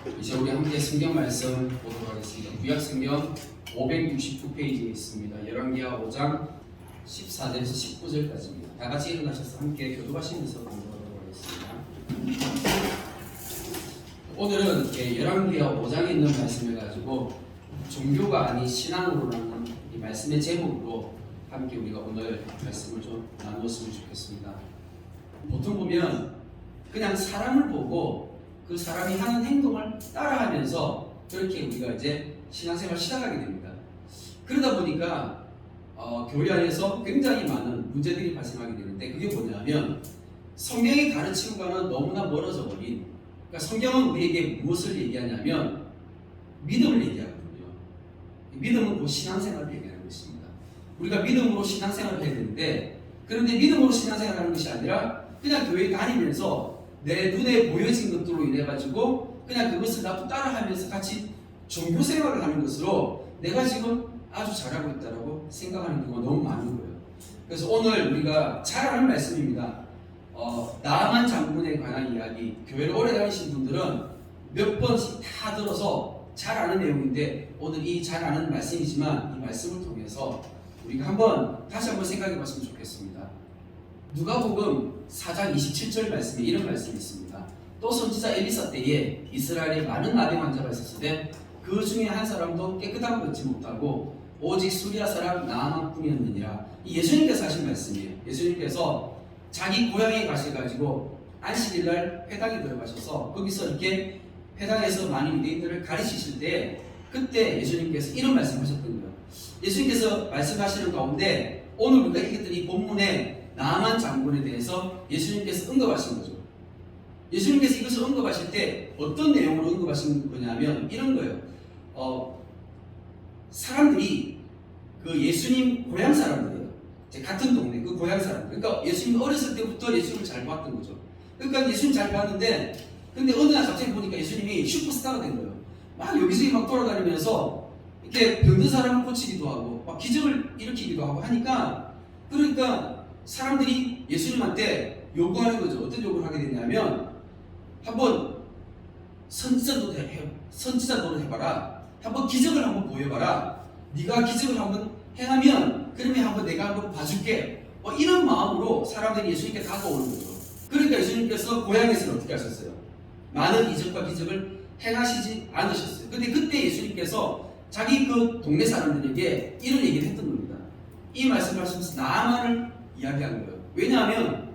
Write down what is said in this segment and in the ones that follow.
이제 우리 함께 성경 말씀 보도록 하겠습니다. 구약 성경 569페이지에 있습니다. 열왕기하 5장 14절에서 19절까지입니다. 다 같이 일어나셔서 함께 교도하시면서 공부하도록 하겠습니다. 오늘은 열왕기하 5장에 있는 말씀을 가지고 종교가 아닌 신앙으로라는 이 말씀의 제목으로 함께 우리가 오늘 말씀을 좀 나누었으면 좋겠습니다. 보통 보면 그냥 사람을 보고 그 사람이 하는 행동을 따라하면서 그렇게 우리가 이제 신앙생활을 시작하게 됩니다. 그러다 보니까 교회 안에서 굉장히 많은 문제들이 발생하게 되는데, 그게 뭐냐면 성경의 가르침과는 너무나 멀어져 버린, 그러니까 성경은 우리에게 무엇을 얘기하냐면 믿음을 얘기하거든요. 믿음은 곧 신앙생활을 얘기하는 것입니다. 우리가 믿음으로 신앙생활을 해야 되는데, 그런데 믿음으로 신앙생활을 하는 것이 아니라 그냥 교회 다니면서 내 눈에 보여진 것들로 인해 가지고 그냥 그것을 나도 따라하면서 같이 종교 생활을 하는 것으로 내가 지금 아주 잘하고 있다라고 생각하는 경우가 너무 많은 거예요. 그래서 오늘 우리가 잘 아는 말씀입니다. 나만 장군에 관한 이야기, 교회를 오래 다니신 분들은 몇 번씩 다 들어서 잘 아는 내용인데, 오늘 이 잘 아는 말씀이지만 이 말씀을 통해서 우리가 다시 한번 생각해 봤으면 좋겠습니다. 누가복음 4장 27절 말씀에 이런 말씀이 있습니다. 또 선지자 엘리사 때에 이스라엘에 많은 나병 환자가 있었으되 그 중에 한 사람도 깨끗함을 얻지 못하고 오직 수리아 사람 나아만뿐이었느니라. 이 예수님께서 하신 말씀이에요. 예수님께서 자기 고향에 가셔가지고 안식일날 회당에 들어가셔서 거기서 이렇게 회당에서 많은 유대인들을 가르치실 때, 그때 예수님께서 이런 말씀하셨던 거예요. 예수님께서 말씀하시는 가운데 오늘 우리가 읽었던 이 본문에 나만 장군에 대해서 예수님께서 언급하신 거죠. 예수님께서 이것을 언급하실 때 어떤 내용으로 언급하신 거냐면 이런 거예요. 사람들이 그 예수님 고향 사람들이에요. 같은 동네 그 고향 사람들. 그러니까 예수님 어렸을 때부터 예수님을 잘 봤던 거죠. 그러니까 예수님 잘 봤는데, 근데 어느 날 갑자기 보니까 예수님이 슈퍼스타가 된 거예요. 막 여기저기 막 돌아다니면서 이렇게 병든 사람을 고치기도 하고 막 기적을 일으키기도 하고 하니까, 그러니까 사람들이 예수님한테 요구하는 거죠. 어떤 요구를 하게 되냐면, 한번 선지자 노릇 해봐라. 한번 기적을 한번 보여봐라. 네가 기적을 한번 행하면 그러면 한번 내가 한번 봐줄게. 이런 마음으로 사람들이 예수님께 다가오는 거죠. 그러니까 예수님께서 고향에서는 어떻게 하셨어요? 많은 이적과 기적을 행하시지 않으셨어요. 근데 그때 예수님께서 자기 그 동네 사람들에게 이런 얘기를 했던 겁니다. 이 말씀을 하시면서 나아만을 이야기한 거예요. 왜냐하면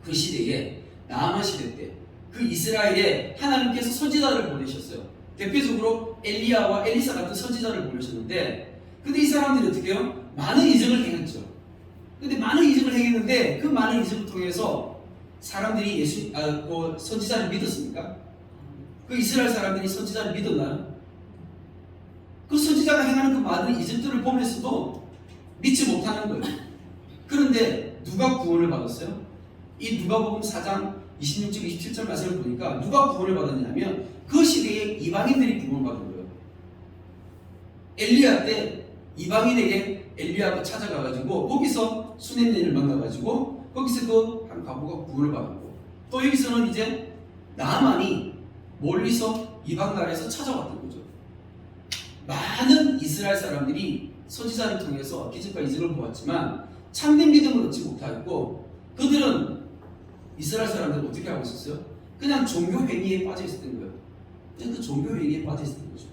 그 시대에, 나아만 시대 때 그 이스라엘에 하나님께서 선지자를 보내셨어요. 대표적으로 엘리야와 엘리사 같은 선지자를 보내셨는데, 근데 이 사람들이 어떻게 해요? 많은 이적을 행했죠. 근데 많은 이적을 행했는데 그 많은 이적을 통해서 사람들이 그 선지자를 믿었습니까? 그 이스라엘 사람들이 선지자를 믿었나요? 그 선지자가 행하는 그 많은 이적들을 보면서도 믿지 못하는 거예요. 그런데 누가 구원을 받았어요? 이 누가복음 4장 26절 27절 말씀을 보니까 누가 구원을 받았냐면 그 시대에 이방인들이 구원을 받은 거예요. 엘리야 때 이방인에게 엘리야가 찾아가가지고 거기서 수넴네를 만나가지고 거기서 그 한 과부가 구원을 받았고, 또 여기서는 이제 나아만이 멀리서 이방 나라에서 찾아왔던 거죠. 많은 이스라엘 사람들이 선지자를 통해서 기적과 이적을 보았지만 참된 믿음을 얻지 못하였고, 그들은 이스라엘 사람들은 어떻게 하고 있었어요? 그냥 종교 행위에 빠져 있었던 거예요. 그냥 그 종교 행위에 빠져 있었던 거죠.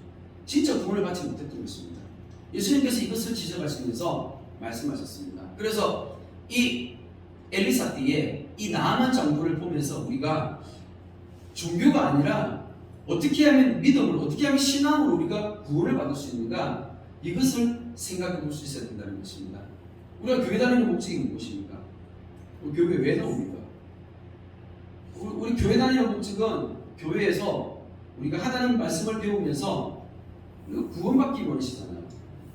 진짜 구원을 받지 못했던 것입니다. 예수님께서 이것을 지적하시면서 말씀하셨습니다. 그래서 이 엘리사 때에 이 나아만 장군을 보면서 우리가 종교가 아니라 어떻게 하면 믿음으로, 어떻게 하면 신앙으로 우리가 구원을 받을 수 있는가, 이것을 생각해 볼 수 있어야 된다는 것입니다. 우리가 교회 다니는 목적이 무엇입니까? 우리 교회 왜 나옵니까? 우리 교회 다니는 목적은 교회에서 우리가 하나님 말씀을 배우면서 구원받기 원하시잖아요.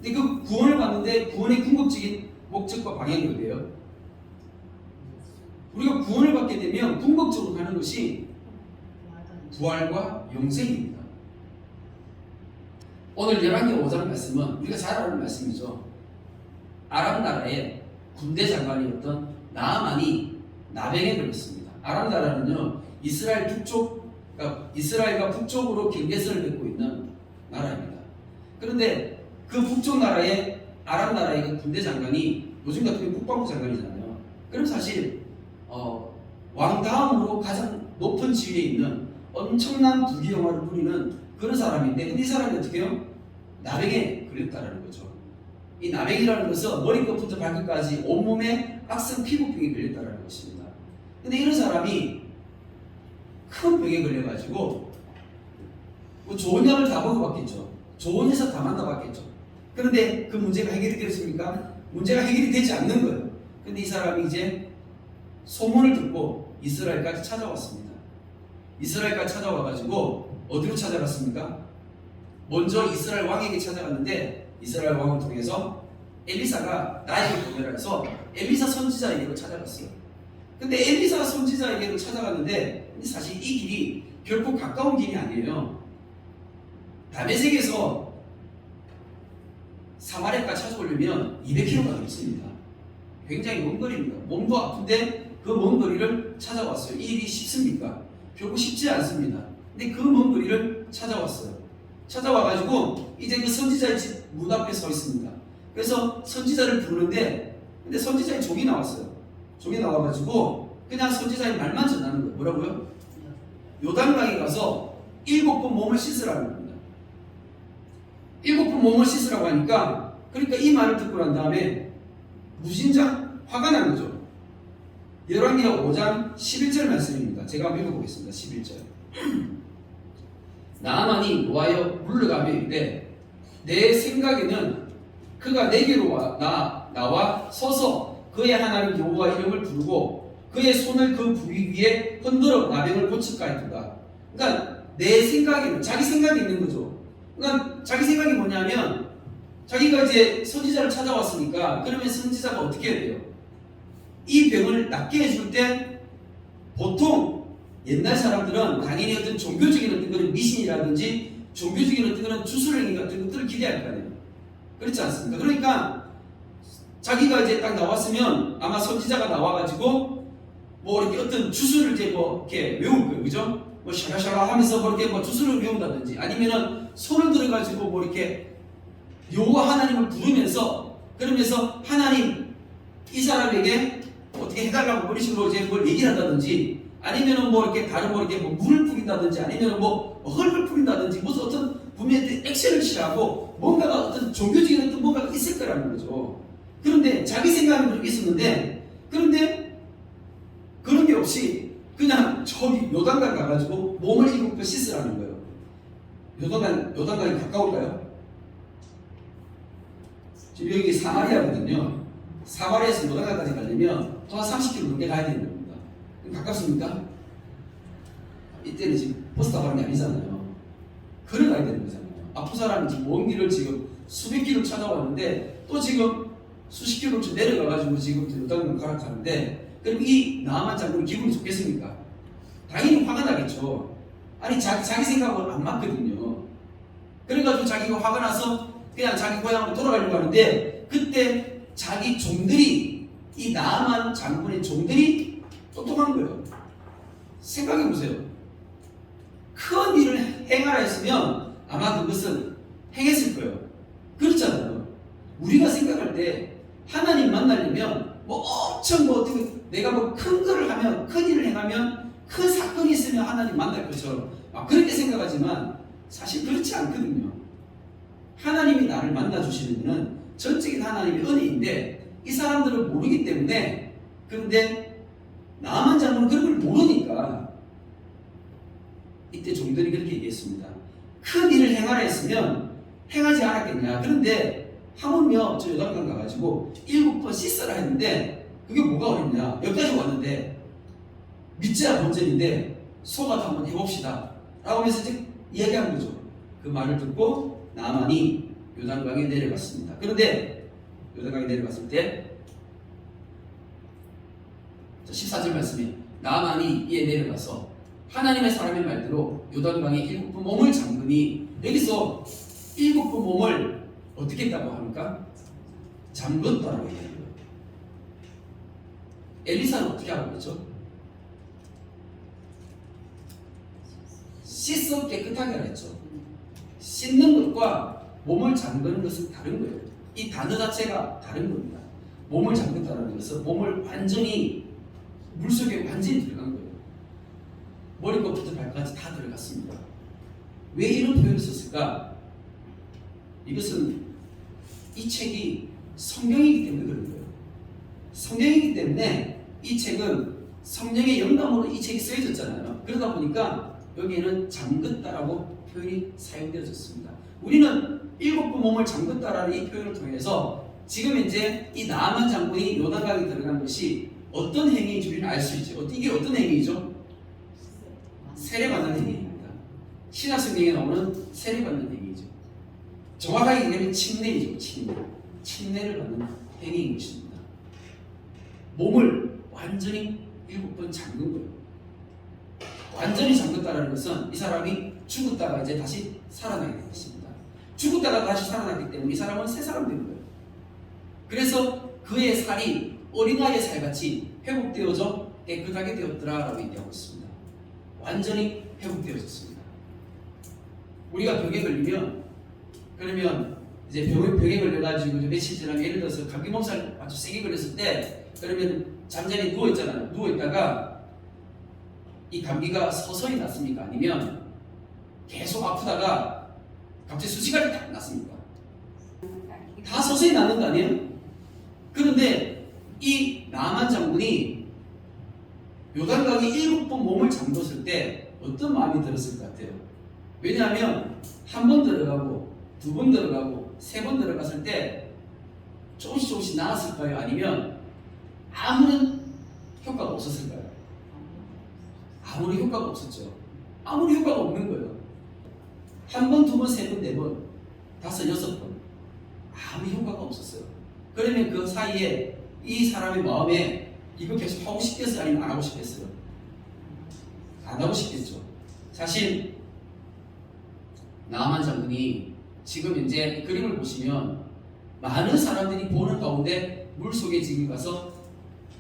근데 그 구원을 받는데 구원의 궁극적인 목적과 방향이 어디예요? 우리가 구원을 받게 되면 궁극적으로 가는 것이 부활과 영생입니다. 오늘 열왕기 5장 말씀은 우리가 잘 아는 말씀이죠. 아람 나라의 군대 장관이었던 나아만이 나병에 걸렸습니다. 아람 나라는요, 이스라엘 북쪽 그러니까 이스라엘과 북쪽으로 경계선을 맺고 있는 나라입니다. 그런데 그 북쪽 나라의 아람 나라의 그 군대 장관이 요즘 같은 경우 국방부 장관이잖아요. 그럼 사실 왕 다음으로 가장 높은 지위에 있는 엄청난 부귀영화를 누리는 그런 사람인데, 근데 이 사람이 어떻게 해요? 나병에 걸렸다라는 거죠. 이 나병이라는 것은 머리끝부터 발끝까지 온몸에 악성 피부병이 걸렸다라는 것입니다. 근데 이런 사람이 큰 병에 걸려가지고 뭐 좋은 약을 다 먹어봤겠죠. 좋은 의사 다 만나봤겠죠. 그런데 그 문제가 해결이 되었습니까? 문제가 해결이 되지 않는 거예요. 근데 이 사람이 이제 소문을 듣고 이스라엘까지 찾아왔습니다. 이스라엘까지 찾아와가지고 어디로 찾아갔습니까? 먼저 이스라엘 왕에게 찾아갔는데 이스라엘 왕을 통해서 엘리사가 나에게 보내라 해서 엘리사 선지자에게로 찾아갔어요. 근데 엘리사 선지자에게로 찾아갔는데 사실 이 길이 결코 가까운 길이 아니에요. 다메섹에서 사마리아까지 찾아오려면 200km가 넘습니다. 굉장히 먼 거리입니다. 몸도 아픈데 그 먼 거리를 찾아왔어요. 이 일이 쉽습니까? 결국 쉽지 않습니다. 근데 그 먼 거리를 찾아왔어요. 찾아와가지고 이제 그 선지자의 집 문 앞에 서 있습니다. 그래서 선지자를 부르는데, 근데 선지자의 종이 나왔어요. 종이 나와가지고 그냥 선지자의 말만 전하는 거예요. 뭐라고요? 요단강에 가서 7번 몸을 씻으라는 겁니다. 7번 몸을 씻으라고 하니까, 그러니까 이 말을 듣고 난 다음에 무진장 화가 난 거죠. 열왕기하 5장 11절 말씀입니다. 제가 한번 읽어보겠습니다. 11절. 나아만이 노하여 물러가며 이르되 내 생각에는 그가 내게로 나와 서서 그의 하나님 여호와 이름을 부르고 그의 손을 그 부위 위에 흔들어 나병을 고칠까 했도다. 그러니까 내 생각에는, 자기 생각이 있는 거죠. 그러니까 자기 생각이 뭐냐면, 자기가 이제 선지자를 찾아왔으니까 그러면 선지자가 어떻게 해야 돼요? 이 병을 낫게 해줄 때 보통 옛날 사람들은 당연히 어떤 종교적인 어떤 그런 미신이라든지 종교적인 어떤 그런 주술행위 같은 것들을 기대할 거 아니에요. 그렇지 않습니까? 그러니까 자기가 이제 딱 나왔으면 아마 선지자가 나와가지고 뭐 이렇게 어떤 주술을 이제 뭐 이렇게 외울 거예요. 그죠? 뭐 샤라샤라 하면서 뭐 이렇게 뭐 주술을 외운다든지 아니면은 손을 들어가지고 뭐 이렇게 여호와 하나님을 부르면서, 그러면서 하나님 이 사람에게 어떻게 해달라고 그런 식으로 이제 뭘 얘기를 한다든지 아니면은 뭐 이렇게 다른 뭐 이렇게 뭐 물을 뿌린다든지 아니면은 뭐 흙을 뿌린다든지 무슨 어떤 분명히 액션을 취하고 뭔가가 어떤 종교적인 어떤 뭔가가 있을 거라는 거죠. 그런데 자기 생각은 그렇게 있었는데, 그런데 그런 게 없이 그냥 저기 요단강 가가지고 몸을 7번 씻으라는 거예요. 요단강이 가까울까요? 지금 여기 사마리아거든요. 사마리아에서 요단강까지 가려면 또 한 30km 넘게 가야 되는 겁니다. 가깝습니까? 이때는 지금 버스 타고 가는 게 아니잖아요. 걸어가야 되는 거잖아요. 아픈 사람이 지금 먼 길을 지금 수백 킬로 찾아왔는데 또 지금 수십 킬로를 내려가가지고 지금 요단강 가락하는데, 그럼 이 나아만 장군이 기분이 좋겠습니까? 당연히 화가 나겠죠. 아니 자기 생각은 안 맞거든요. 그래가지고 자기가 화가 나서 그냥 자기 고향으로 돌아가려고 하는데, 그때 자기 종들이, 이 나아만 장군의 종들이 똑똑한 거예요. 생각해보세요. 큰 일을 행하라 했으면 아마 그것은 행했을 거예요. 그렇잖아요. 우리가 생각할 때 하나님 만나려면 뭐 엄청 뭐 어떻게 내가 뭐 큰 거를 하면, 큰 일을 행하면, 큰 사건이 있으면 하나님 만날 것처럼 그렇게 생각하지만 사실 그렇지 않거든요. 하나님이 나를 만나주시는 것은 전적인 하나님의 은혜인데 이 사람들은 모르기 때문에, 그런데 나아만 장군은 그런 걸 모르니까 이때 종들이 그렇게 얘기했습니다. 큰 일을 행하라 했으면 행하지 않았겠냐. 그런데 하물며 저 요단강 가가지고 7번 씻어라 했는데 그게 뭐가 어렵냐. 여기까지 왔는데 믿자야 본전인데 소가도 한번 해봅시다 라고 하면서 이제 이야기한 거죠. 그 말을 듣고 나아만이 요단강에 내려갔습니다. 그런데 요단강에 내려갔을 때 14절 말씀에 나아만이 이에 내려가서 하나님의 사람의 말대로 요단강에 7번 몸을 잠그니, 여기서 7번 몸을 어떻게 했다고 합니까? 잠궜다고 얘기해요. 엘리사는 어떻게 하고 있죠? 씻어 깨끗하게 하라 했죠. 씻는 것과 몸을 잠그는 것은 다른 거예요. 이 단어 자체가 다른 겁니다. 몸을 잠근다는 것은 몸을 완전히 물속에 완전히 들어간 거예요. 머리끝부터 발까지 다 들어갔습니다. 왜 이런 표현을 썼을까? 이것은 이 책이 성경이기 때문에 그런 거예요. 성경이기 때문에 이 책은 성령의 영감으로 이 책이 쓰여졌잖아요. 그러다 보니까 여기에는 잠겼다라고 표현이 사용되어졌습니다. 우리는 7번 몸을 잠겼다라는 이 표현을 통해서 지금 이제 이 나아만 장군이 요단강에 들어간 것이 어떤 행위인지 우리는 알 수 있죠. 이게 어떤 행위이죠? 세례받는 행위입니다. 신약성경에 나오는 세례받는 행위죠. 정확하게 얘기하면 침례이죠. 침례를 받는 행위인 것입니다. 몸을 완전히 7번 잠근 거예요. 완전히 잠겼다는 것은 이 사람이 죽었다가 이제 다시 살아나게 된 것입니다. 죽었다가 다시 살아났기 때문에 이 사람은 새 사람 된 거예요. 그래서 그의 살이 어린아이의 살같이 회복되어져 깨끗하게 되었더라라고 얘기하고 있습니다. 완전히 회복되어졌습니다. 우리가 병에 걸리면 그러면 이제 병에 걸려가지고 며칠 지나면 예를 들어서 감기 몸살 아주 세게 걸렸을 때 그러면 잠자리에 누워 있잖아요. 누워 있다가 이 감기가 서서히 났습니까? 아니면 계속 아프다가 갑자기 수시간이 딱 났습니까? 다 서서히 낫는 거 아니에요? 그런데 이 나만 장군이 요단강에 7번 몸을 잠궜을 때 어떤 마음이 들었을 것 같아요? 왜냐하면 한 번 들어가고 2번 들어가고 3번 들어갔을 때 조금씩 나았을까요? 아니면 아무런 효과가 없었을까요? 아무리 효과가 없었죠. 아무리 효과가 없는 거예요. 1번, 2번, 3번, 4번, 5, 6번 아무 효과가 없었어요. 그러면 그 사이에 이 사람의 마음에 이거 계속 하고 싶겠어요? 아니면 안 하고 싶겠어요? 안 하고 싶겠죠. 사실 나아만 장군이 지금 이제 그림을 보시면 많은 사람들이 보는 가운데 물속에 지금 가서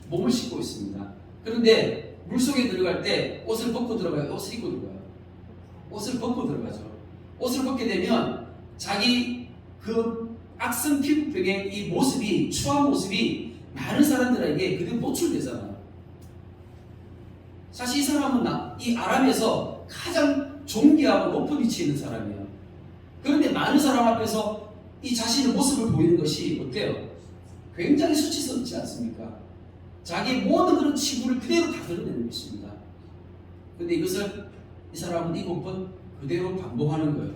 몸을 씻고 있습니다. 그런데 물속에 들어갈 때 옷을 벗고 들어가요? 옷을 입고 들어가요? 옷을 벗고 들어가죠. 옷을 벗게 되면 자기 그 악성 피부병의 이 모습이, 추한 모습이 많은 사람들에게 그대로 노출되잖아요. 사실 이 사람은 이 아람에서 가장 존귀하고 높은 위치에 있는 사람이에요. 그런데 많은 사람 앞에서 이 자신의 모습을 보이는 것이 어때요? 굉장히 수치스럽지 않습니까? 자기의 모든 그런 치부를 그대로 다 드러내는 것입니다. 그런데 이것을 이 사람은 7번 그대로 반복하는 거예요.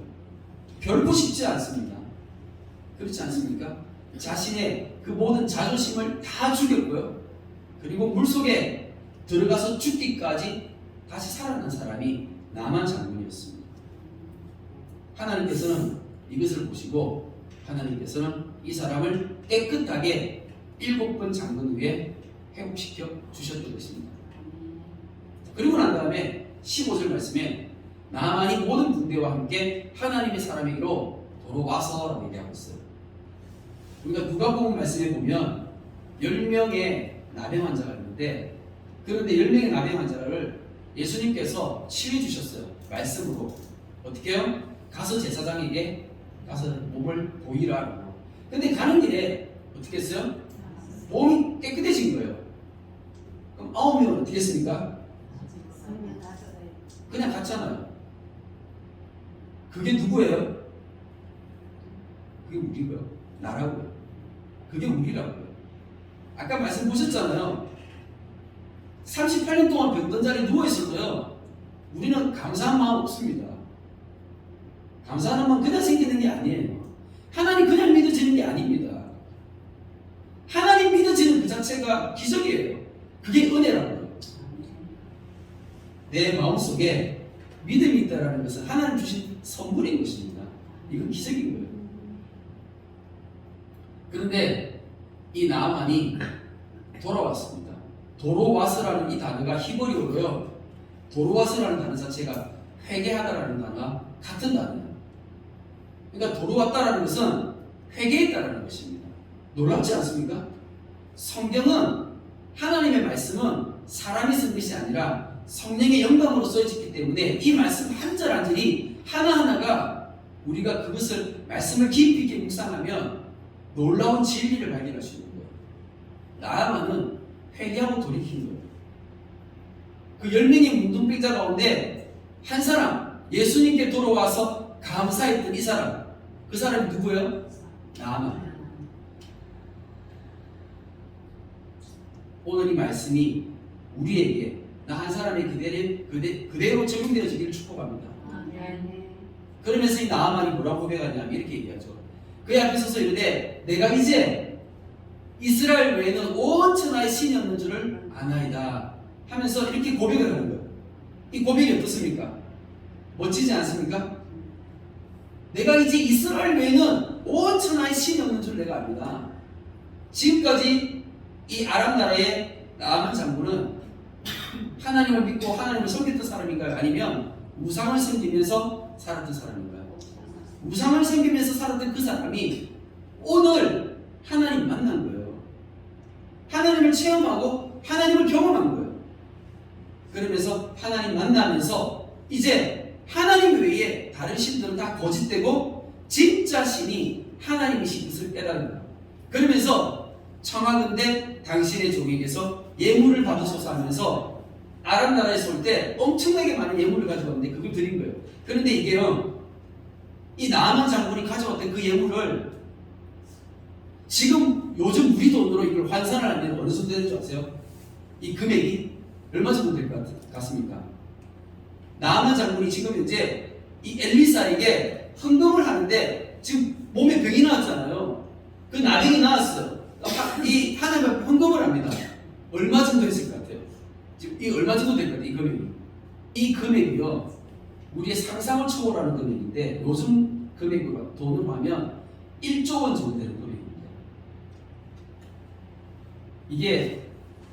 별거 쉽지 않습니다. 그렇지 않습니까? 자신의 그 모든 자존심을 다 죽였고요. 그리고 물속에 들어가서 죽기까지 다시 살아난 사람이 나만 장군이었습니다. 하나님께서는 이것을 보시고 하나님께서는 이 사람을 깨끗하게 7번 잠근 후에 회복시켜 주셨던 것입니다. 그리고 난 다음에 15절 말씀에 나만이 모든 군대와 함께 하나님의 사람에게로 돌아와서라고 얘기하고 있어요. 우리가 누가복음 말씀에 보면 10명의 나병 환자가 있는데 그런데 10명의 나병 환자를 예수님께서 치유해 주셨어요. 말씀으로. 어떻게 해요? 가서 제사장에게 가서 몸을 보이라고. 근데 가는 길에 어떻게 했어요? 몸이 깨끗해진 거예요. 그럼 9명은 어떻게 했습니까? 그냥 갔잖아요. 그게 누구예요? 그게 우리고요. 나라고요. 그게 우리라고요. 아까 말씀 보셨잖아요. 38년 동안 병든 자리에 누워있어도요. 우리는 감사한 마음 없습니다. 감사하는 마음 그냥 생기는 게 아니에요. 하나님 그냥 믿어지는 게 아닙니다. 하나님 믿어지는 그 자체가 기적이에요. 그게 은혜라고요. 내 마음속에 믿음이 있다는 것은 하나님 주신 선물인 것입니다. 이건 기적인 거예요. 그런데 이 나아만이 돌아왔습니다. 도로와스라는 이 단어가 히브리어로요. 도로와스라는 단어 자체가 회개하다라는 단어가 같은 단어예요. 그러니까 돌아왔다라는 것은 회개했다라는 것입니다. 놀랍지 않습니까? 성경은 하나님의 말씀은 사람이 쓴 것이 아니라 성령의 영감으로 써있기 때문에 이 말씀 한 절 한 절이 하나하나가 우리가 그것을 말씀을 깊이 있게 묵상하면 놀라운 진리를 발견할 수 있는 거예요. 나아만은 회개하고 돌이킨 거예요. 그 10명의 문둥병자 가운데 한 사람, 예수님께 돌아와서 감사했던 이 사람, 그 사람이 누구예요? 나아만. 오늘 이 말씀이 우리에게 나 한 사람의 그대로 적용되어지기를 축복합니다. 그러면서 이 나아만이 뭐라고 고백하냐면 이렇게 얘기하죠. 그의 앞에 서서 이르되 내가 이제 이스라엘 외에는 온 천하에 신이 없는 줄을 아나이다 하면서 이렇게 고백을 하는 거예요. 이 고백이 어떻습니까? 멋지지 않습니까? 내가 이제 이스라엘 외에는 온 천하에 신이 없는 줄 내가 압니다. 지금까지 이 아람 나라의 나아만 장군은 하나님을 믿고 하나님을 섬겼던 사람인가요? 아니면 우상을 섬기면서 살았던 사람인가요? 우상을 섬기면서 살았던 그 사람이 오늘 하나님 만난 거예요. 하나님을 체험하고 하나님을 경험한 거예요. 그러면서 하나님 만나면서 이제 하나님 외에 다른 신들은 다 거짓되고 진짜 신이 하나님이신 것을 깨달은 거예요. 그러면서 청하건대 당신의 종에게서 예물을 받으소서 하면서 아람 나라에서 올 때 엄청나게 많은 예물을 가져왔는데 그걸 드린 거예요. 그런데 이게요, 이 나아만 장군이 가져왔던 그 예물을 지금 요즘 우리 돈으로 이걸 환산을 하면 어느 정도 되는 줄 아세요? 이 금액이 얼마 정도 될 것 같습니까? 나아만 장군이 지금 현재 이 엘리사에게 헌금을 하는데 지금 몸에 병이 나왔잖아요. 그 나병이 나왔어요. 이 하나님 앞에 헌금을 합니다. 얼마 정도 했을 것 같아요? 지금 이 얼마 정도 될 것 같아요? 이 금액이. 이 금액이요, 우리의 상상을 초월하는 금액인데 요즘 금액으로 돈으로 하면 1조 원 정도 되는 금액입니다. 이게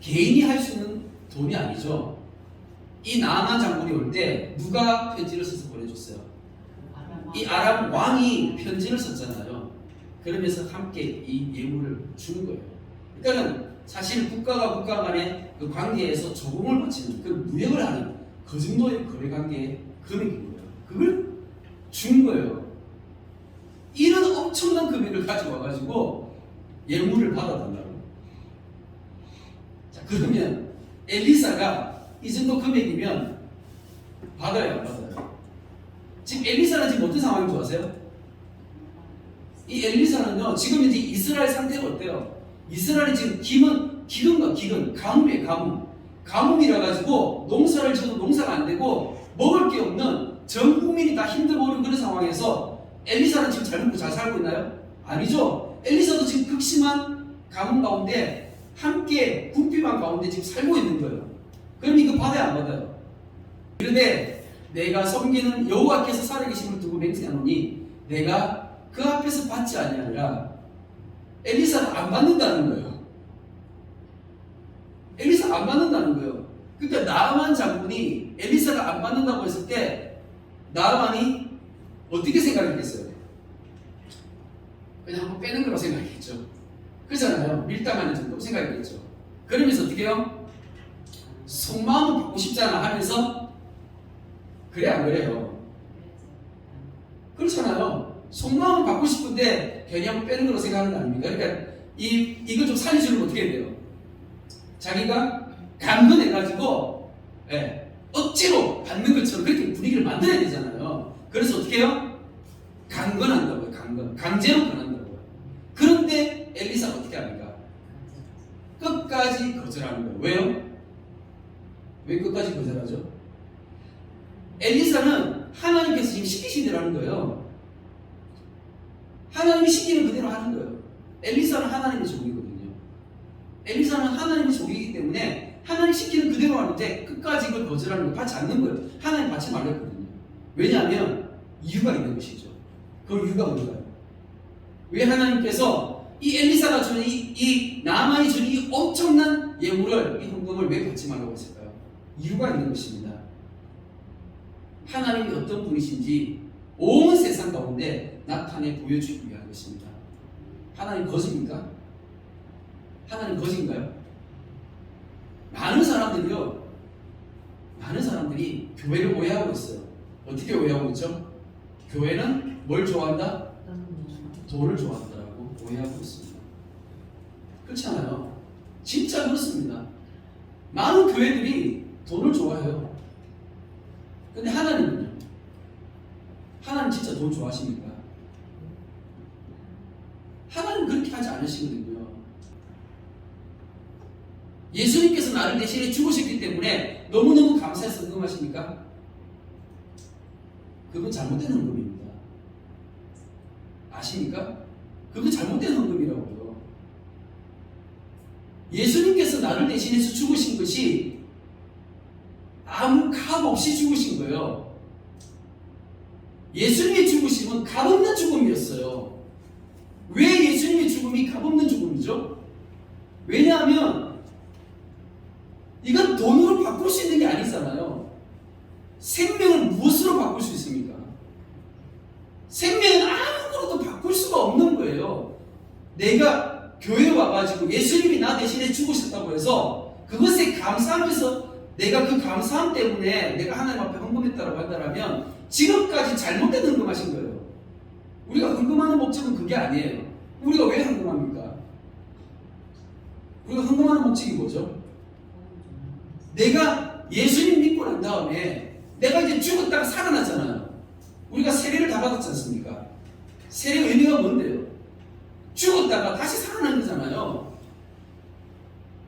개인이 할 수 있는 돈이 아니죠. 이 나아만 장군이 올 때 누가 편지를 써서 보내줬어요? 이 아람 왕이 편지를 썼잖아요. 그러면서 함께 이 예물을 주는 거예요. 그러니까 사실 국가가 국가 간의 그 관계에서 조공을 바치는 그 무역을 하는 그 정도의 거래 관계의 금액인 거예요. 그걸 준 거예요. 이런 엄청난 금액을 가지고 와가지고 예물을 받아달라고. 자, 그러면 엘리사가 이 정도 금액이면 받아요, 안 받아요? 지금 엘리사는 지금 어떤 상황인 줄 아세요? 이 엘리사는요, 지금 이제 이스라엘 상태가 어때요? 이스라엘이 지금 기근, 가뭄이에요, 가뭄이라 가지고 농사를 지어도 농사가 안 되고 먹을 게 없는 전 국민이 다 힘들고 어려운 그런 상황에서 엘리사는 지금 잘 먹고 잘 살고 있나요? 아니죠. 엘리사도 지금 극심한 가뭄 가운데 함께 궁핍한 가운데 지금 살고 있는 거예요. 그럼 이거 받아야 안 받아요? 그런데 내가 섬기는 여호와께서 살아계심을 두고 맹세하노니 내가 그 앞에서 받지 아니하리라. 엘리사는 안 받는다는 거예요. 엘리사가 안 받는다는 거예요. 그러니까 나아만 장군이 엘리사가 안 받는다고 했을 때 나아만이 어떻게 생각했겠어요? 그냥 한번 빼는 거라고 생각했겠죠. 그렇잖아요. 밀당하는 정도로 생각했겠죠. 그러면서 어떻게 해요? 속마음은 받고 싶잖아 하면서 그래 안 그래요? 그렇잖아요. 속마음은 받고 싶은데 괜히 한번 빼는 거라고 생각하는 거 아닙니까? 그러니까 이걸 좀 살려주려면 어떻게 해야 돼요? 자기가 강건해가지고 억지로 받는 것처럼 그렇게 분위기를 만들어야 되잖아요. 그래서 어떻게 해요? 강건한다고요. 강제로 변한다고요. 그런데 엘리사가 어떻게 합니까? 끝까지 거절하는 거예요. 왜요? 왜 끝까지 거절하죠? 엘리사는 하나님께서 지금 시키신 대로 하는 거예요. 하나님이 시키는 그대로 하는 거예요. 엘리사는 하나님의 종이거든요. 엘리사는 하나님의 종이기 때문에 하나님 시키는 그대로 하는데 끝까지 이걸 거절하는 거 받지 않는 거예요. 하나님 받지 말랬거든요. 왜냐하면 이유가 있는 것이죠. 그 이유가 뭘까요? 왜 하나님께서 이 엘리사가 주는 이 나아만이 주는 이 엄청난 예물을, 이 헌금을 왜 받지 말라고 했을까요? 이유가 있는 것입니다. 하나님이 어떤 분이신지 온 세상 가운데 나타내 보여주기 위한 것입니다. 하나님 거짓입니까? 하나님 거짓인가요? 많은 많은 사람들이 교회를 오해하고 있어요. 어떻게 오해하고 있죠? 교회는 뭘 좋아한다? 돈을 좋아한다라고 오해하고 있습니다. 그렇지 않아요? 진짜 그렇습니다. 많은 교회들이 돈을 좋아해요. 근데 하나님은요? 하나님 진짜 돈 좋아하십니까? 하나님 그렇게 하지 않으시거든요. 예수님께서 나를 대신에 죽으셨기 때문에 너무너무 감사해서 헌금하십니까? 그건 잘못된 헌금입니다. 아십니까? 그건 잘못된 헌금이라고요. 예수님께서 나를 대신해서 죽으신 것이 아무 값 없이 죽으신 거예요. 예수님의 죽으심은 값없는 죽음이었어요. 왜 예수님의 죽음이 값없는 죽음이죠? 왜냐하면 이건 돈으로 바꿀 수 있는 게 아니잖아요. 생명을 무엇으로 바꿀 수 있습니까? 생명은 아무것도 바꿀 수가 없는 거예요. 내가 교회에 와가지고 예수님이 나 대신에 죽으셨다고 해서 그것에 감사하면서 내가 그 감사함 때문에 내가 하나님 앞에 헌금했다고 한다면 지금까지 잘못된 헌금하신 거예요. 우리가 헌금하는 목적은 그게 아니에요. 우리가 왜 헌금합니까? 우리가 헌금하는 목적이 뭐죠? 내가 예수님 믿고 난 다음에 내가 이제 죽었다가 살아나잖아요. 우리가 세례를 다 받았지 않습니까? 세례의 의미가 뭔데요? 죽었다가 다시 살아난 거잖아요.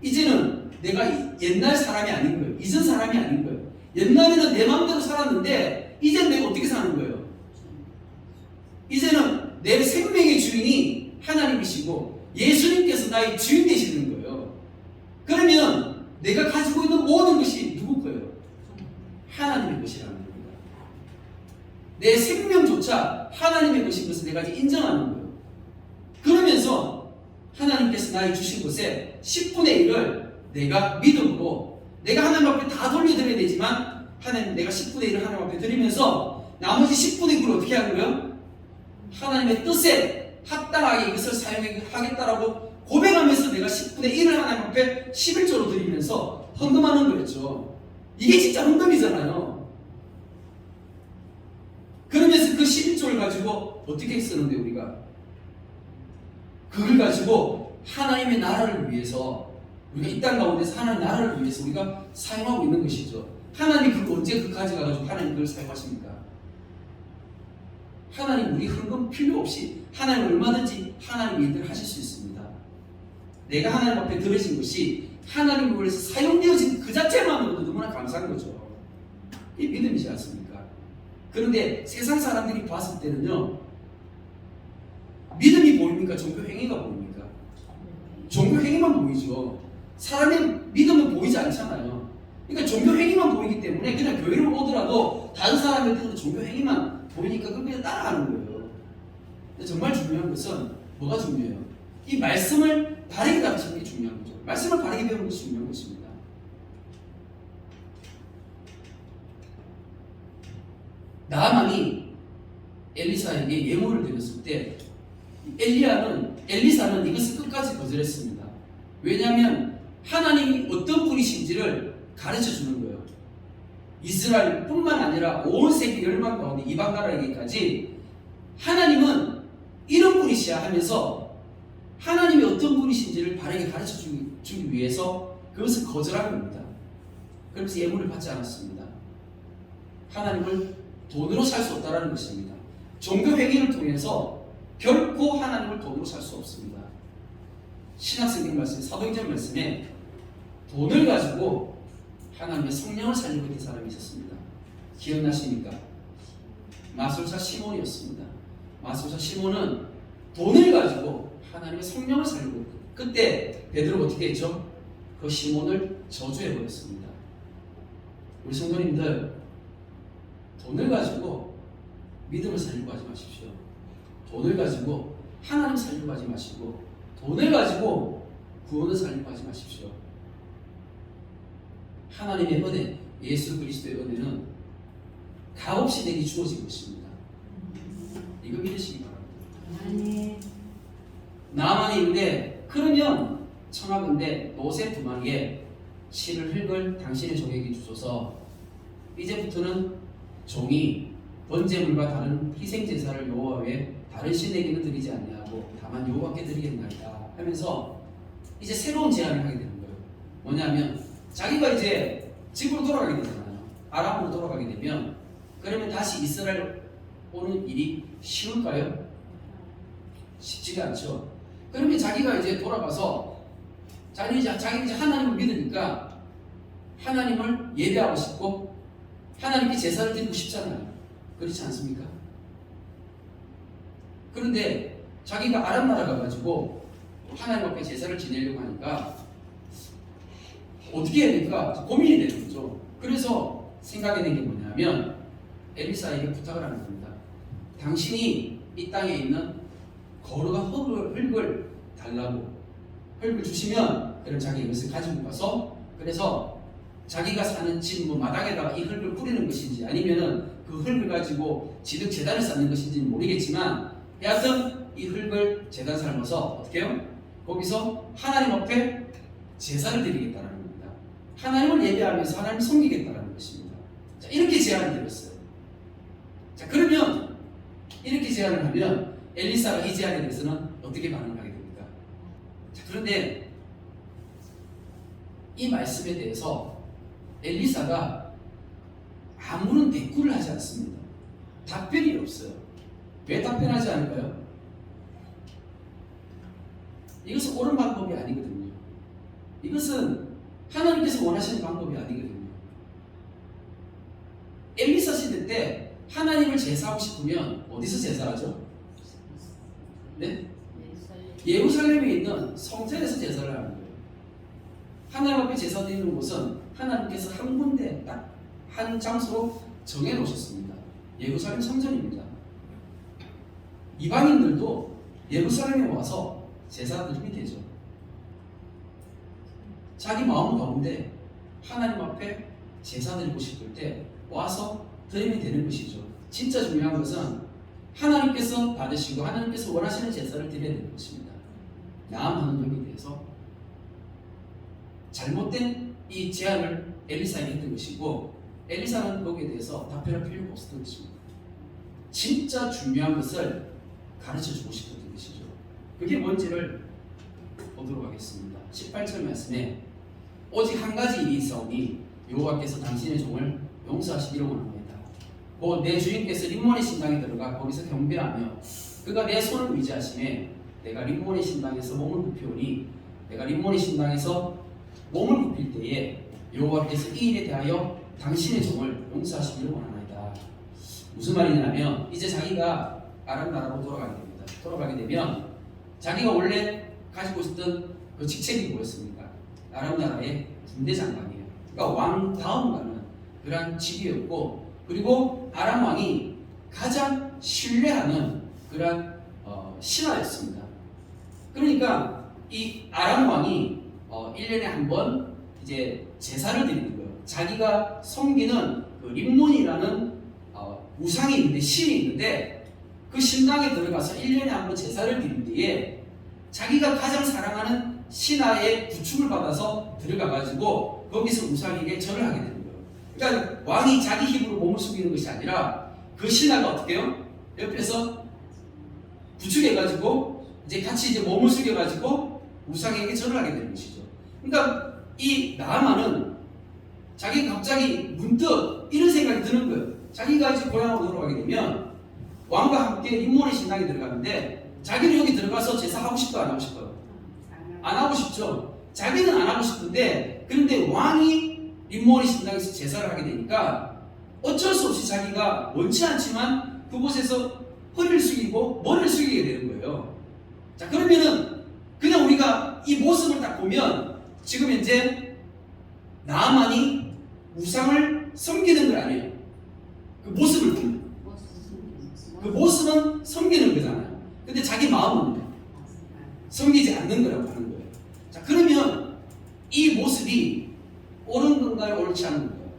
이제는 내가 옛날 사람이 아닌 거예요. 이전 사람이 아닌 거예요. 옛날에는 내 마음대로 살았는데 이제는 내가 어떻게 사는 거예요? 이제는 내 생명의 주인이 하나님이시고 예수님께서 나의 주인 되시는 거예요. 그러면 내가 가지고 있는 모든 것이 누구 거예요? 하나님의 것이라는 겁니다. 내 생명조차 하나님의 것인 것을 내가 이제 인정하는 거예요. 그러면서 하나님께서 나에게 주신 것에 10분의 1을 내가 믿음으로 내가 하나님 앞에 다 돌려드려야 되지만 하나님 내가 10분의 1을 하나님 앞에 드리면서 나머지 10분의 9를 어떻게 하는 거예요? 하나님의 뜻에 합당하게 이것을 사용하겠다라고 고백하면서 내가 10분의 1을 하나님 앞에 11조로 드리면서 헌금하는 거였죠. 이게 진짜 헌금이잖아요. 그러면서 그 11조를 가지고 어떻게 쓰는데 우리가? 그걸 가지고 하나님의 나라를 위해서 우리가 이 땅 가운데서 하나님 나라를 위해서 우리가 사용하고 있는 것이죠. 하나님이 그걸 언제 그 가져가가지고 하나님 그걸 사용하십니까? 하나님 우리 헌금 필요 없이 하나님 얼마든지 하나님 일들을 하실 수 있습니다. 내가 하나님 앞에 들으신 것이 하나님을 위해서 사용되어진 그 자체만으로도 너무나 감사한 거죠. 이 믿음이지 않습니까? 그런데 세상 사람들이 봤을 때는요, 믿음이 보입니까? 종교 행위가 보입니까? 종교 행위만 보이죠. 사람의 믿음은 보이지 않잖아요. 그러니까 종교 행위만 보이기 때문에 그냥 교회를 오더라도 다른 사람한테도 종교 행위만 보이니까 그냥 따라가는 거예요. 근데 정말 중요한 것은 뭐가 중요해요? 이 말씀을 바르게 가르치는 게 중요한 거죠. 말씀을 바르게 배우는 것이 중요한 것입니다. 나아만이 엘리사에게 예물을 드렸을 때 엘리사는 이것을 끝까지 거절했습니다. 왜냐하면 하나님이 어떤 분이신지를 가르쳐 주는 거예요. 이스라엘뿐만 아니라 온 세계 열방 가운데 이방 나라에게까지 하나님은 이런 분이시야 하면서 하나님이 어떤 분이신지를 바르게 가르쳐 주기 위해서 그것을 거절한 겁니다. 그래서 예물을 받지 않았습니다. 하나님을 돈으로 살 수 없다는 것입니다. 종교 행위를 통해서 결코 하나님을 돈으로 살 수 없습니다. 신학성경 말씀, 사도행전 말씀에 돈을 가지고 하나님의 성령을 살리고 있는 사람이 있었습니다. 기억나십니까? 마술사 시몬이었습니다. 마술사 시몬은 돈을 가지고 하나님의 성령을 살리고 있고, 그때 베드로가 어떻게 했죠? 그 시몬을 저주해버렸습니다. 우리 성도님들, 돈을 가지고 믿음을 살리고 하지 마십시오. 돈을 가지고 하나님 살리고 하지 마시고, 돈을 가지고 구원을 살리고 하지 마십시오. 하나님의 은혜, 예수 그리스도의 은혜는 값없이 내게 주어진 것입니다. 이거 믿으시기 바랍니다. 나만이 이르되 그러면 청하건대 노새 두마리에 실을 흙을 당신의 종에게 주소서. 이제부터는 종이 번제물과 다른 희생 제사를 여호와 외에 다른 신에게는 드리지 아니하고 다만 여호와께 드리겠나이다 하면서 이제 새로운 제안을 하게 되는 거예요. 뭐냐면 자기가 이제 집으로 돌아가게 되잖아요. 아람으로 돌아가게 되면 그러면 다시 이스라엘 오는 일이 쉬울까요? 쉽지가 않죠. 그러면 자기가 이제 돌아가서 자기 이제 하나님을 믿으니까 하나님을 예배하고 싶고 하나님께 제사를 드리고 싶잖아요. 그렇지 않습니까? 그런데 자기가 아람 나라 가가지고 하나님 앞에 제사를 지내려고 하니까 어떻게 해야 될까 고민이 되는 거죠. 그래서 생각해낸 게 뭐냐면 엘리사에게 부탁을 하는 겁니다. 당신이 이 땅에 있는 거룩한 흙을 달라고 흙을 주시면 그럼 자기 이것을 가지고 가서 그래서 자기가 사는 집 마당에다가 이 흙을 뿌리는 것인지 아니면은 그 흙을 가지고 지득 제단을 쌓는 것인지는 모르겠지만 여하튼 이 흙을 제단 삶아서 어떻게 해요? 거기서 하나님 앞에 제사를 드리겠다는 겁니다. 하나님을 예배하면서 하나님을 섬기겠다는 것입니다. 자, 이렇게 제안을 드렸어요. 자, 그러면 이렇게 제안을 하면 엘리사가 이 제안에 대해서는 어떻게 반응을 하게 됩니까? 자, 그런데 이 말씀에 대해서 엘리사가 아무런 대꾸를 하지 않습니다. 답변이 없어요. 왜 답변하지 않을까요? 이것은 옳은 방법이 아니거든요. 이것은 하나님께서 원하시는 방법이 아니거든요. 엘리사 시대 때 하나님을 제사하고 싶으면 어디서 제사하죠? 네? 예루살렘에 있는 성전에서 제사를 하는 거예요. 하나님 앞에 제사 드리는 곳은 하나님께서 한 군데 딱 한 장소로 정해 놓으셨습니다. 예루살렘 성전입니다. 이방인들도 예루살렘에 와서 제사 드리면 되죠. 자기 마음 가운데 하나님 앞에 제사 드리고 싶을 때 와서 드리면 되는 것이죠. 진짜 중요한 것은 하나님께서 받으시고 하나님께서 원하시는 제사를 드려야 되는 것입니다. 나아가는 점에 대해서 잘못된 이 제안을 엘리사에게 했던 것이고 엘리사는 거기에 대해서 답변할 필요가 없었던 것입니다. 진짜 중요한 것을 가르쳐주고 싶었던 것이죠. 그게 뭔지를 보도록 하겠습니다. 18절 말씀에 오직 한 가지 일이 있사오니 여호와께서 당신의 종을 용서하시기를 원합니다. 곧 내 주인께서 림몬의 신당에 들어가 거기서 경배하며 그가 내 손을 의지하심에 내가 림몬의 신당에서 몸을 굽히오니 내가 림몬의 신당에서 몸을 굽힐 때에 여호와께서 이 일에 대하여 당신의 종을 용서하시기를 원합니다. 무슨 말이냐면 이제 자기가 아람 나라로 돌아가게 됩니다. 돌아가게 되면 자기가 원래 가지고 있었던 그 직책이 뭐였습니까? 아람 나라의 군대 장관이에요. 그러니까 왕 다음 가는 그러한 직위였고 그리고 아람 왕이 가장 신뢰하는 그러한 신하였습니다. 그러니까 이 아람 왕이 1년에 한 번 이제 제사를 드리는 거예요. 자기가 섬기는 그 림몬이라는 우상이 있는데 신이 있는데 그 신당에 들어가서 1년에 한 번 제사를 드린 뒤에 자기가 가장 사랑하는 신하의 부축을 받아서 들어가가지고 거기서 우상에게 절을 하게 되는 거예요. 그러니까 왕이 자기 힘으로 몸을 숙이는 것이 아니라 그 신하가 어떻게 해요? 옆에서 부축해가지고 이제 같이 이제 몸을 숙여가지고 우상에게 절을 하게 되는 것이죠. 그러니까 이 나아만은 자기가 갑자기 문득 이런 생각이 드는 거예요. 자기가 이제 고향으로 돌아가게 되면 왕과 함께 림몬의 신당에 들어가는데 자기는 여기 들어가서 제사하고 싶어 안 하고 싶어요? 안 하고 싶죠. 자기는 안 하고 싶은데 그런데 왕이 림몬의 신당에서 제사를 하게 되니까 어쩔 수 없이 자기가 원치 않지만 그곳에서 허리를 숙이고 머리를 숙이게 되는 거예요. 자, 그러면은 그냥 우리가 이 모습을 딱 보면 지금 이제 나아만이 우상을 섬기는 거 아니에요. 그 모습을 보면 그 모습은 섬기는 거잖아요. 근데 자기 마음은 섬기지 않는 거라고 하는 거예요. 자, 그러면 이 모습이 옳은 건가요? 옳지 않은 건가요?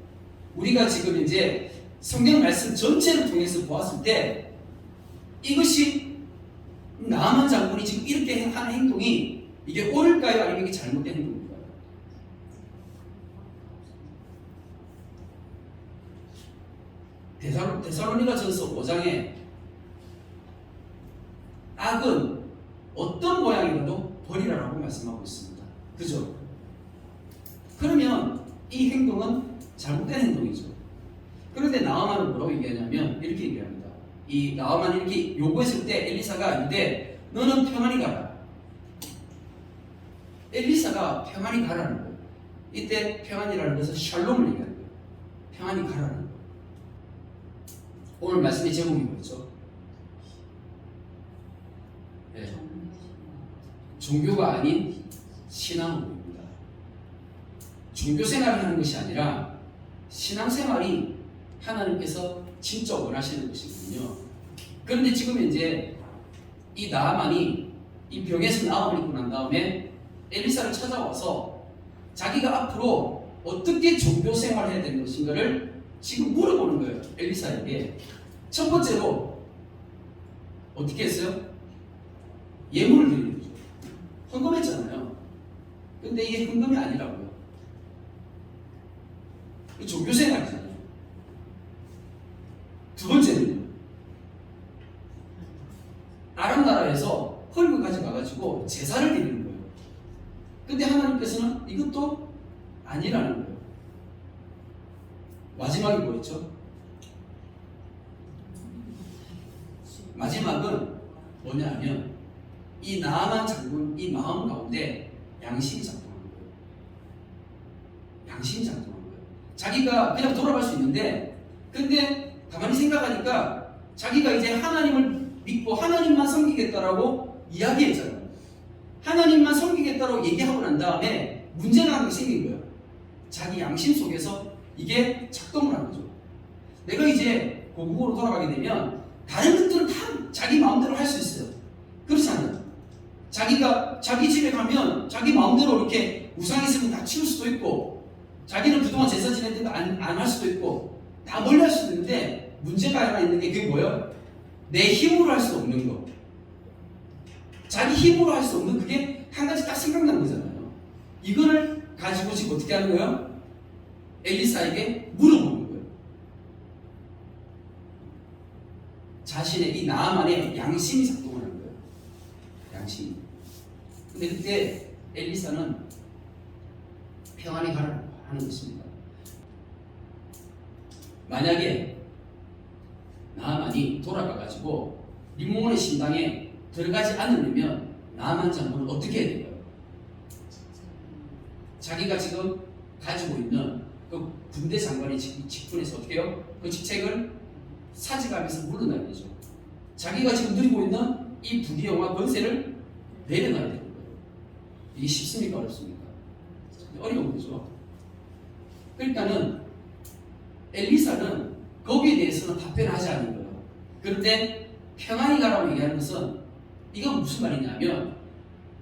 우리가 지금 이제 성경 말씀 전체를 통해서 보았을 때 이것이 나아만 장군이 지금 이렇게 하는 행동이 이게 옳을까요? 아니면 이게 잘못된 행동일까요? 데살로니가전서 5장에 악은 어떤 모양이라도 버리라라고 말씀하고 있습니다. 그죠? 그러면 이 행동은 잘못된 행동이죠. 그런데 나아만은 뭐라고 얘기하냐면 이렇게 얘기합니다. 이 나아만이 이렇게 요구했을 때 엘리사가 이르되 너는 평안히 가라. 엘리사가 평안히 가라는 거예요. 이때 평안이라는 것은 샬롬을 얘기하는 거예요. 평안히 가라는 거예요. 오늘 말씀의 제목이 뭐였죠? 네. 종교가 아닌 신앙입니다. 종교 생활을 하는 것이 아니라 신앙생활이 하나님께서 진짜 원하시는 것이거든요. 그런데 지금 이제 이 나아만이 이 병에서 나음을 입고 난 다음에 엘리사를 찾아와서 자기가 앞으로 어떻게 종교 생활을 해야 되는 것인가를 지금 물어보는 거예요. 엘리사에게. 첫 번째로 어떻게 했어요? 예물을 드리는 거죠. 헌금했잖아요. 근데 이게 헌금이 아니라고요. 종교 생활이잖아요. 두 번째는 아람 나라에서 헐을 가져가가지고 제사를 드리는 거예요. 근데 하나님께서는 이것도 아니라는 거예요. 마지막이 뭐였죠? 마지막은 뭐냐면 이 나아만 장군 이 마음 가운데 양심이 작동하는 거예요. 양심이 작동하는 거예요. 자기가 그냥 돌아갈 수 있는데 근데 가만히 생각하니까 자기가 이제 하나님을 믿고 하나님만 섬기겠다라고 이야기했잖아요. 하나님만 섬기겠다라고 얘기하고 난 다음에 문제가 하나 생긴 거예요. 자기 양심 속에서 이게 작동을 하는 거죠. 내가 이제 고국으로 돌아가게 되면 다른 것들은 다 자기 마음대로 할 수 있어요. 그렇지 않아요? 자기가 자기 집에 가면 자기 마음대로 이렇게 우상 있으면 다 치울 수도 있고 자기는 그동안 제사 지냈는데 안 할 수도 있고 다 멀리 할 수도 있는데 문제가 하나 있는 게 그게 뭐예요? 내 힘으로 할 수 없는 거. 자기 힘으로 할 수 없는 그게 한 가지 딱 생각나는 거잖아요. 이거를 가지고 지금 어떻게 하는 거예요? 엘리사에게 물어보는 거예요. 자신의 이 나아만의 양심이 작동하는 거예요. 양심이. 근데 그때 엘리사는 평안히 가라고 하는 것입니다. 만약에 나아만이 돌아가가지고 림몬의 신당에 들어가지 않으려면 나아만 장군은 어떻게 해야 될까요? 자기가 지금 가지고 있는 그 군대 장관의 직분에서 어떻게 해요? 그 직책을 사직하면서 물러나야 되죠. 자기가 지금 누리고 있는 이 부귀영화 권세를 내려놔야 되는 거예요. 이게 쉽습니까? 어렵습니까? 어려운 거죠. 그러니까는 엘리사는 거기에 대해서는 답변하지 않는 거예요. 그런데 평안히 가라고 얘기하는 것은 이건 무슨 말이냐면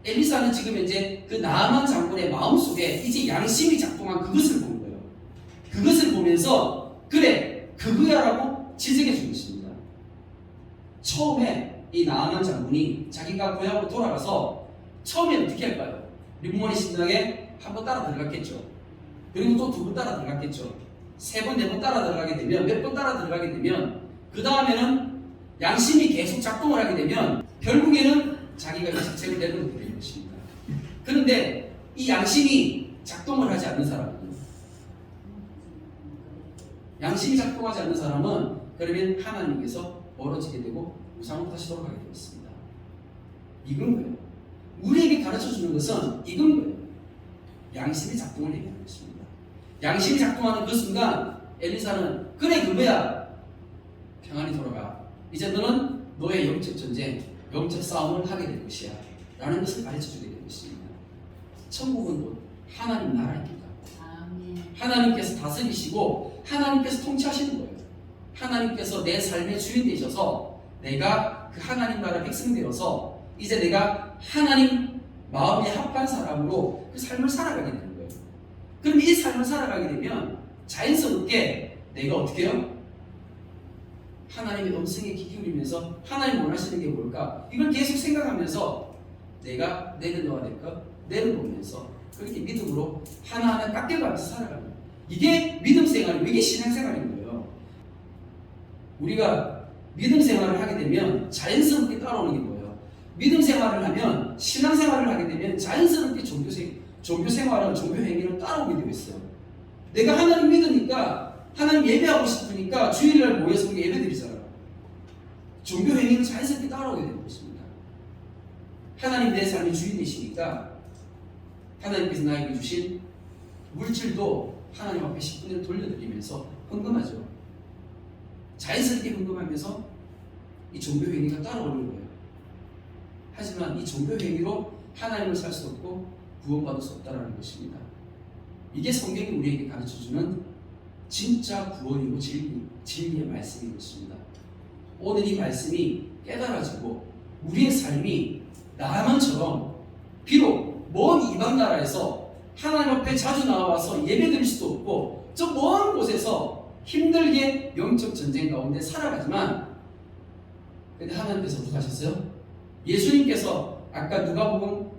엘리사는 지금 이제 그 나아만 장군의 마음속에 이제 양심이 작동한 그것을 보는 거예요. 그것을 보면서 그래 그거야라고 지적해 준 것입니다. 처음에 이 나아만 장군이 자기가 고향으로 돌아가서 처음에 어떻게 할까요? 림몬의 신당에 한 번 따라 들어갔겠죠. 그리고 또 두 번 따라 들어갔겠죠. 세 번, 네 번 따라 들어가게 되면 몇 번 따라 들어가게 되면 그 다음에는 양심이 계속 작동을 하게 되면 결국에는 자기가 이 직책을 내려놓게 되는 것입니다. 그런데 이 양심이 작동을 하지 않는 사람은 양심이 작동하지 않는 사람은 그러면 하나님께서 멀어지게 되고 우상으로 다시 돌아가게 되었습니다. 이건 거예요. 우리에게 가르쳐주는 것은 이건 거예요. 양심이 작동을 얘기하는 것입니다. 양심이 작동하는 그 순간 엘리사는 그래 그거야 평안히 돌아가. 이제 너는 너의 영적 전쟁, 영적 싸움을 하게 될 것이야 라는 것을 가르쳐주게 될 것입니다. 천국은 곧 하나님 나라입니다. 하나님께서 다스리시고 하나님께서 통치하시는 거예요. 하나님께서 내 삶의 주인 되셔서 내가 그 하나님 나라 백성 되어서 이제 내가 하나님 마음에 합한 사람으로 그 삶을 살아가게 되는 거예요. 그럼 이 삶을 살아가게 되면 자연스럽게 내가 어떻게 해요? 하나님의 음성에 귀 기울이면서 하나님 원하시는 게 뭘까? 이걸 계속 생각하면서 내가 내려놓아야 될까? 내려놓으면서 그렇게 믿음으로 하나하나 깎여가면서 살아가는 거예요. 이게 믿음 생활이고 이게 신앙 생활인 거예요. 우리가 믿음 생활을 하게 되면 자연스럽게 따라오는 게 뭐예요? 믿음 생활을 하면, 신앙 생활을 하게 되면 자연스럽게 종교 생활은, 종교 행위를 따라오게 되어 있어요. 내가 하나님 믿으니까, 하나님 예배하고 싶으니까 주일날 모여서 우리 예배 드리잖아요. 종교 행위는 자연스럽게 따라오게 되는 것입니다. 하나님 내 삶의 주인이시니까 하나님께서 나에게 주신 물질도 하나님 앞에 10분을 돌려드리면서 헌금하죠. 자연스럽게 헌금하면서 이 종교 행위가 따라오는 거예요. 하지만 이 종교 행위로 하나님을 살 수 없고 구원받을 수 없다는 것입니다. 이게 성경이 우리에게 가르쳐주는 진짜 구원이고 진리의 말씀인 것입니다. 오늘 이 말씀이 깨달아지고 우리의 삶이 나만처럼 비록 먼 이방 나라에서 하나님 앞에 자주 나와서 예배드릴 수도 없고 저 먼 곳에서 힘들게 영적 전쟁 가운데 살아가지만, 근데 하나님께서 어떻게 하셨어요? 예수님께서 아까 누가복음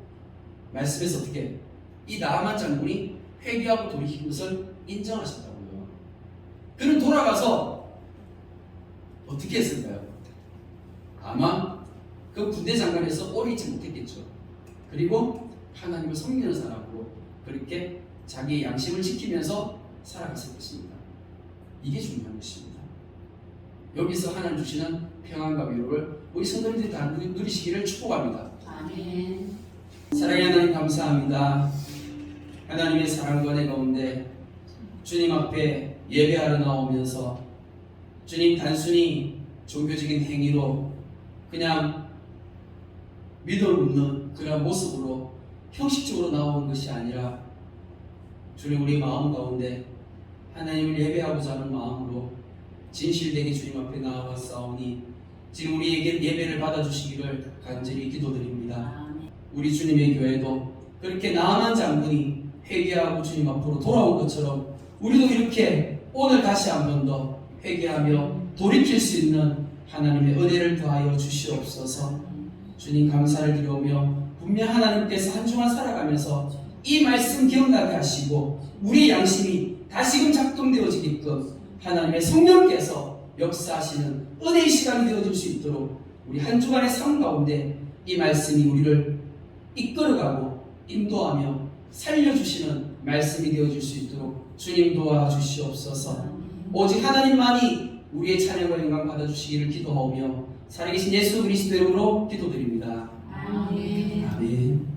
말씀에서 어떻게 이 나아만 장군이 회개하고 돌이킨 것을 인정하셨다고요. 그는 돌아가서 어떻게 했을까요? 아마 그 군대 장관에서 오래 있지 못했겠죠. 그리고 하나님을 섬기는 사람으로 그렇게 자기의 양심을 지키면서 살아갔을 것입니다. 이게 중요한 것입니다. 여기서 하나님 주시는 평안과 위로를 우리 성도님들이 다 누리시기를 축복합니다. 아멘. 사랑의 하나님 감사합니다. 하나님의 사랑과 은혜 가운데 주님 앞에 예배하러 나오면서 주님 단순히 종교적인 행위로 그냥 믿음 없는 그런 모습으로 형식적으로 나오는 것이 아니라 주님 우리 마음 가운데 하나님을 예배하고자 하는 마음으로 진실되게 주님 앞에 나와 싸우니 지금 우리에게 예배를 받아주시기를 간절히 기도드립니다. 우리 주님의 교회도 그렇게 나아만 장군이 회개하고 주님 앞으로 돌아온 것처럼 우리도 이렇게 오늘 다시 한 번 더 회개하며 돌이킬 수 있는 하나님의 은혜를 더하여 주시옵소서. 주님 감사를 드려오며 분명 하나님께서 한 주간 살아가면서 이 말씀 기억나게 하시고 우리의 양심이 다시금 작동되어지게끔 하나님의 성령께서 역사하시는 은혜의 시간이 되어질 수 있도록 우리 한 주간의 삶 가운데 이 말씀이 우리를 이끌어가고 인도하며 살려주시는 말씀이 되어질 수 있도록 주님 도와주시옵소서. 오직 하나님만이 우리의 찬양과 영광 받아주시기를 기도하오며 살아계신 예수 그리스도 이름으로 기도드립니다. 아멘. 아멘.